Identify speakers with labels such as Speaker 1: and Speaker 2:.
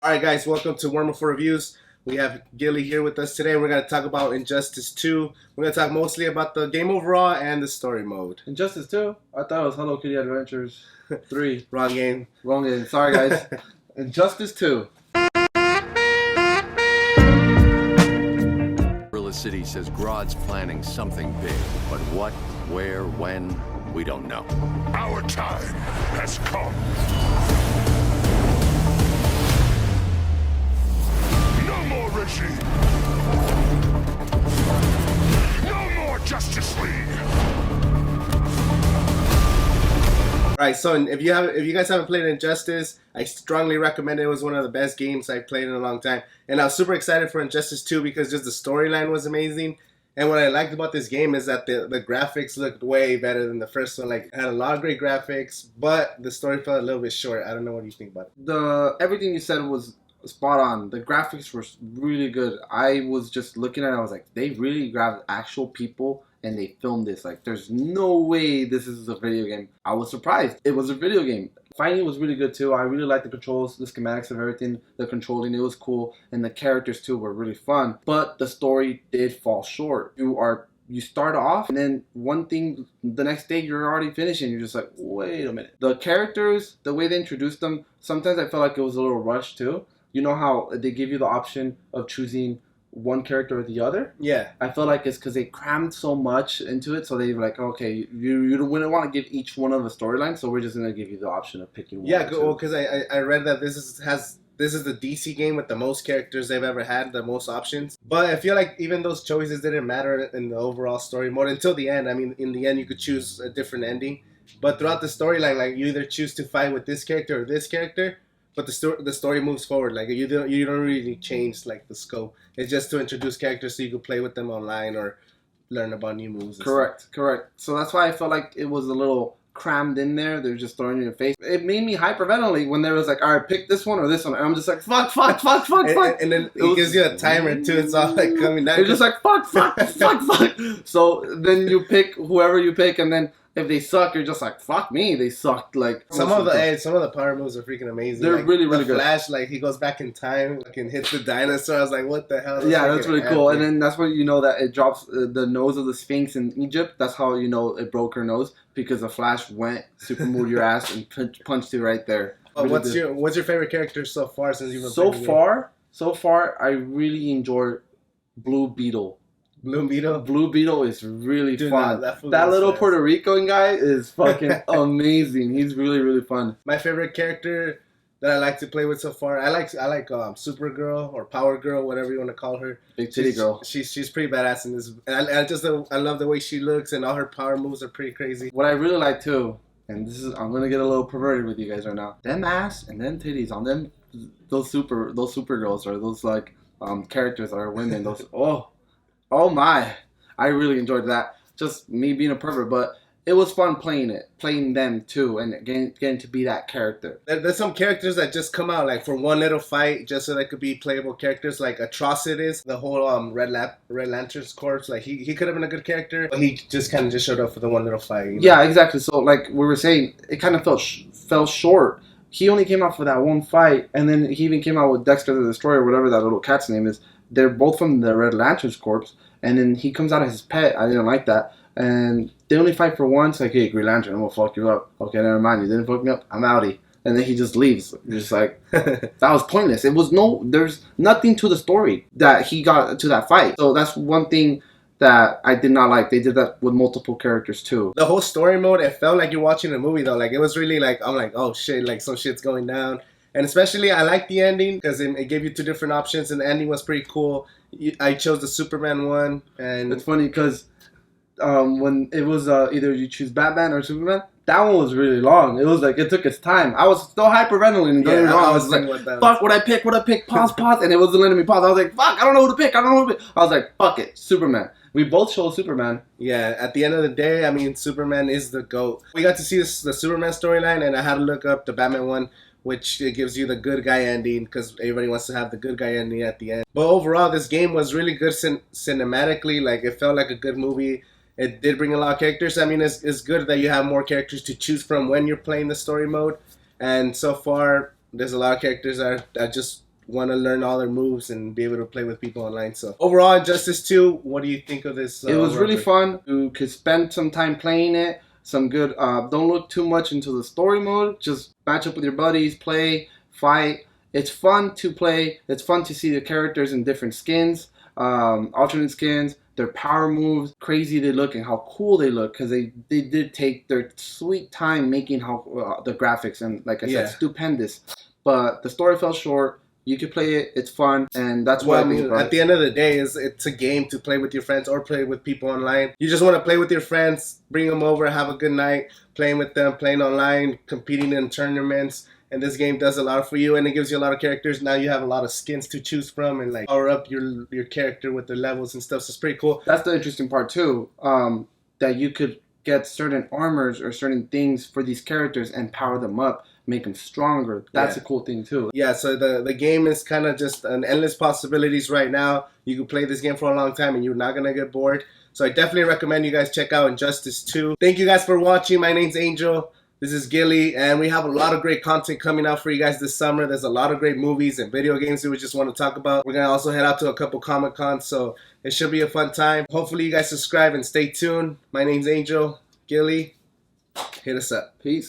Speaker 1: Alright guys, welcome to Wormhole for Reviews. We have Gilly here with us today. We're going to talk about Injustice 2. We're going to talk mostly about the game overall and the story mode.
Speaker 2: Injustice 2? I thought it was Hello Kitty Adventures 3.
Speaker 1: Wrong game.
Speaker 2: Wrong game. Sorry guys. Injustice 2.
Speaker 3: Gorilla City says Grodd's planning something big, but what, where, when, we don't know.
Speaker 4: Our time has come. No more regime. No more Justice League.
Speaker 1: Alright, so if you guys haven't played Injustice, I strongly recommend it. It was one of the best games I've played in a long time. And I was super excited for Injustice 2 because just the storyline was amazing. And what I liked about this game is that the graphics looked way better than the first one. Like, it had a lot of great graphics, but the story felt a little bit short. I don't know what you think about it.
Speaker 2: Everything you said was spot on. The graphics were really good. I was just looking at it, I was like, they really grabbed actual people and they filmed this. Like, there's no way this is a video game. I was surprised. It was a video game. Fighting was really good too. I really liked the controls, the schematics of everything, the controlling. It was cool, and the characters too were really fun. But the story did fall short. You start off, and then one thing, the next day you're already finishing. You're just like, wait a minute. The characters, the way they introduced them, sometimes I felt like it was a little rushed too. You know how they give you the option of choosing one character or the other?
Speaker 1: Yeah.
Speaker 2: I feel like it's because they crammed so much into it, so they were like, okay, you wouldn't want to give each one of a storyline, so we're just going to give you the option of picking one.
Speaker 1: Yeah, well, because I read that this is the DC game with the most characters they've ever had, the most options. But I feel like even those choices didn't matter in the overall story mode until the end. I mean, in the end, you could choose a different ending. But throughout the storyline, like, you either choose to fight with this character or this character, but the story moves forward. Like, you don't really change, like, the scope. It's just to introduce characters so you can play with them online or learn about new moves.
Speaker 2: Correct. So that's why I felt like it was a little crammed in there. They're just throwing you in your face. It made me hyperventilate when there was like, all right, pick this one or this one. And I'm just like, fuck.
Speaker 1: And then it gives you a timer too. It's all like coming down.
Speaker 2: You're just like, fuck. So then you pick whoever you pick, and then if they suck, you're just like, fuck me, they sucked. Like,
Speaker 1: some of the power moves are freaking amazing.
Speaker 2: They're
Speaker 1: like,
Speaker 2: really good.
Speaker 1: Flash, like, he goes back in time, like, and hits the dinosaur. I was like, what the hell?
Speaker 2: Yeah, that's really cool. And then that's where you know that it drops the nose of the Sphinx in Egypt. That's how you know it broke her nose, because the Flash went super moved your ass and punched you right there.
Speaker 1: Really what's your favorite character so far since you've been
Speaker 2: playing? So far, I really enjoyed Blue Beetle.
Speaker 1: Blue
Speaker 2: Beetle is really fun.
Speaker 1: That
Speaker 2: little Puerto Rican guy is fucking amazing. He's really fun.
Speaker 1: My favorite character that I like to play with so far, I like Supergirl or Power Girl, whatever you want to call her.
Speaker 2: Big titty girl.
Speaker 1: She's pretty badass in this. And I love the way she looks, and all her power moves are pretty crazy.
Speaker 2: What I really like too, and I'm gonna get a little perverted with you guys right now. Them ass and them titties on them, those Supergirls or those like characters that are women. Those Oh my, I really enjoyed that. Just me being a pervert, but it was fun playing them too, and getting to be that character.
Speaker 1: There's some characters that just come out like for one little fight, just so they could be playable characters. Like Atrocitus, the whole Red Lantern's Corps. Like he could have been a good character, but he just kind of just showed up for the one little fight. You know?
Speaker 2: Yeah, exactly. So like we were saying, it kind of fell short. He only came out for that one fight, and then he even came out with Dexter the Destroyer, whatever that little cat's name is. They're both from the Red Lantern's Corps, and then he comes out as his pet. I didn't like that. And they only fight for once. Like, hey, Green Lantern, I'm gonna fuck you up. Okay, never mind. You didn't fuck me up. I'm outie. And then he just leaves. You're just like, that was pointless. There's nothing to the story that he got to that fight. So that's one thing that I did not like. They did that with multiple characters too.
Speaker 1: The whole story mode, it felt like you're watching a movie though. Like, it was really like, I'm like, oh shit, like some shit's going down. And especially, I like the ending because it gave you two different options, and the ending was pretty cool. I chose the Superman one, and
Speaker 2: it's funny because when it was either you choose Batman or Superman, that one was really long. It was like, it took its time. I was still hyperventilating.
Speaker 1: Yeah,
Speaker 2: I was like, fuck, what I pick? Pause, and it wasn't letting me pause. I was like, fuck, I don't know who to pick. I was like, fuck it, Superman. We both chose Superman.
Speaker 1: Yeah, at the end of the day, I mean, Superman is the GOAT. We got to see the Superman storyline, and I had to look up the Batman one, which it gives you the good guy ending because everybody wants to have the good guy ending at the end. But overall, this game was really good cinematically. Like, it felt like a good movie. It did bring a lot of characters. I mean, it's good that you have more characters to choose from when you're playing the story mode. And so far, there's a lot of characters that just want to learn all their moves and be able to play with people online. So overall, Injustice 2, what do you think of this?
Speaker 2: It was really
Speaker 1: Robert?
Speaker 2: fun. You could spend some time playing it. Some good. Don't look too much into the story mode. Just match up with your buddies, play, fight. It's fun to play. It's fun to see the characters in different skins, alternate skins, their power moves, crazy they look, and how cool they look. Because they did take their sweet time making how the graphics, and like I said, stupendous. But the story fell short. You can play it. It's fun, and that's
Speaker 1: Well,
Speaker 2: what
Speaker 1: I mean, at the end of the day, it's a game to play with your friends or play with people online. You just want to play with your friends, bring them over, have a good night, playing with them, playing online, competing in tournaments. And this game does a lot for you, and it gives you a lot of characters. Now you have a lot of skins to choose from, and like power up your character with the levels and stuff. So it's pretty cool.
Speaker 2: That's the interesting part too. That you could get certain armors or certain things for these characters and power them up, make them stronger. That's a cool thing too.
Speaker 1: Yeah, so the game is kind of just an endless possibilities right now. You can play this game for a long time and you're not going to get bored. So I definitely recommend you guys check out Injustice 2. Thank you guys for watching. My name's Angel. This is Gilly, and we have a lot of great content coming out for you guys this summer. There's a lot of great movies and video games that we just want to talk about. We're going to also head out to a couple Comic-Cons, so it should be a fun time. Hopefully you guys subscribe and stay tuned. My name's Angel. Gilly, hit us up.
Speaker 2: Peace.